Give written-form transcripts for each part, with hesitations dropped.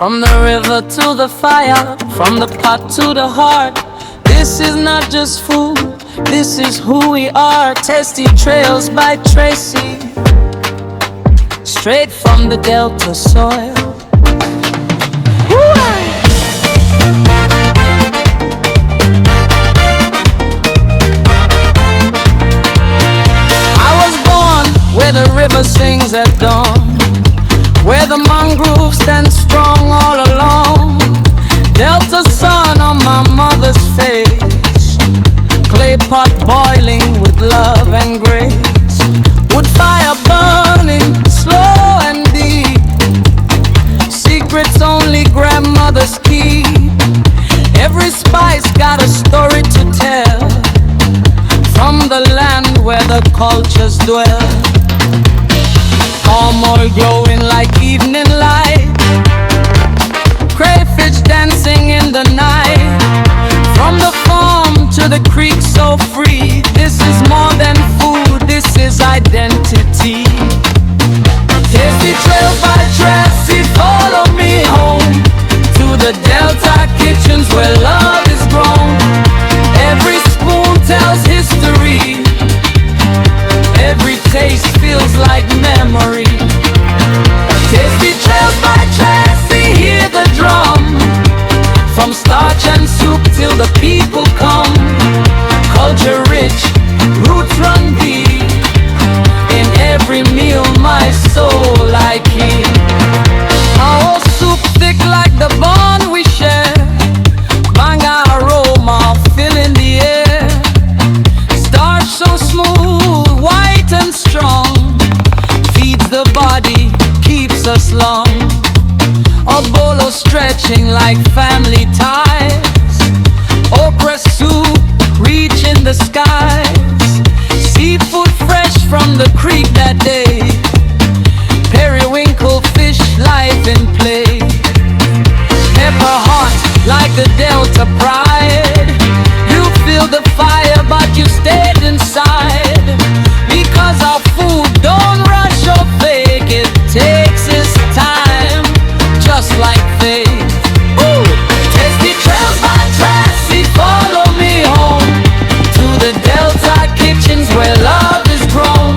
From the river to the fire, from the pot to the heart. This is not just food, this is who we are. Tasty Trails by Tracy, straight from the Delta soil. I was born where the river sings at dawn, where the mangroves stand strong all along. Delta sun on my mother's face, clay pot boiling with love and grace, wood fire burning slow and deep, secrets only grandmothers keep. Every spice got a story to tell, from the land where the cultures dwell. Palm oil glowing like evening light, crayfish dancing in the night. From the farm to the creek so free, this is more than food, this is identity. Tasty Trails by Tracy, follow me home to the Delta kitchens where love is grown. Every spoon tells history, every taste feels like memory. Tasty Trails by Tracy, hear the drum, from starch and soup till the people come. Culture rich, roots run deep, in every meal my soul I keep. Owoh Soup thick like the bond we share, manga aroma filling the air. Starch so smooth, white and strong, feeds the body, keeps us long. Oboe stretching like family ties, okra soup reaching the skies. Seafood fresh from the creek that day, periwinkle fish life in play. Pepper hot like the Delta pride, you feel the fire but you stayed inside, because our food don't rush or fake, it takes its time, just like faith. Ooh. Tasty Trails by Tracy, follow me home to the Delta kitchens where love is grown.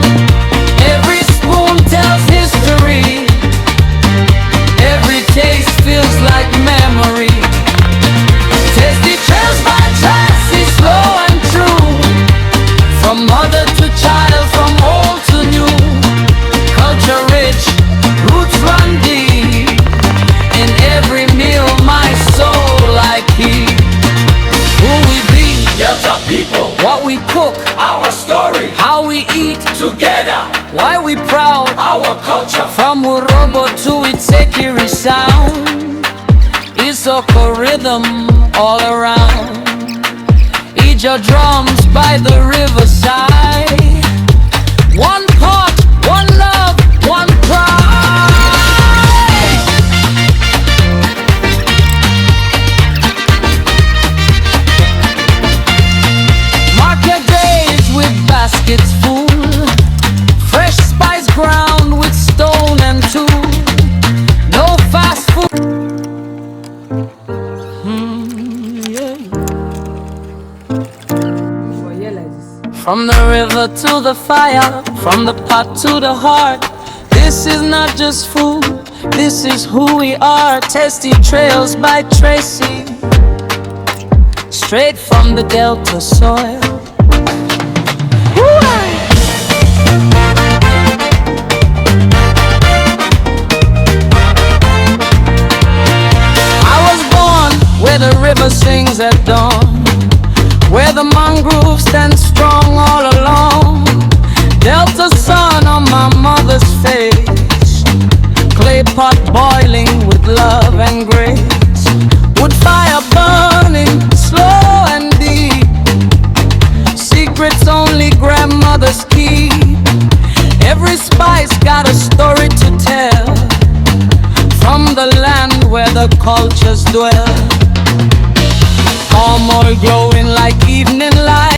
Every spoon tells history, every taste feels like memory. Tasty Trails by Tracy, slow and true, from mother to child, from old to new. Culture rich, roots run deep, in every meal my soul I keep. Who we be, Delta people, what we cook, our story, how we eat, together, why we proud. our culture. From Urobo to Itsekiri sound, Isoko rhythm all around. Ijo drums by the riverside, one pot, one love, one pride. Market days with baskets full, fresh spice ground with stone and tool. No fast food. Yeah. From the river to the fire, from the pot to the heart. This is not just food, this is who we are. Tasty Trails by Tracy, straight from the Delta soil. I was born where the river sings at dawn, where the mangroves stand strong all along. Delta sun on my mother's face, clay pot boiling with love and grace, wood fire burning slow and deep, secrets only grandmothers keep. Every spice got a story to tell, from the land where the cultures dwell. Palm oil glowing like evening light.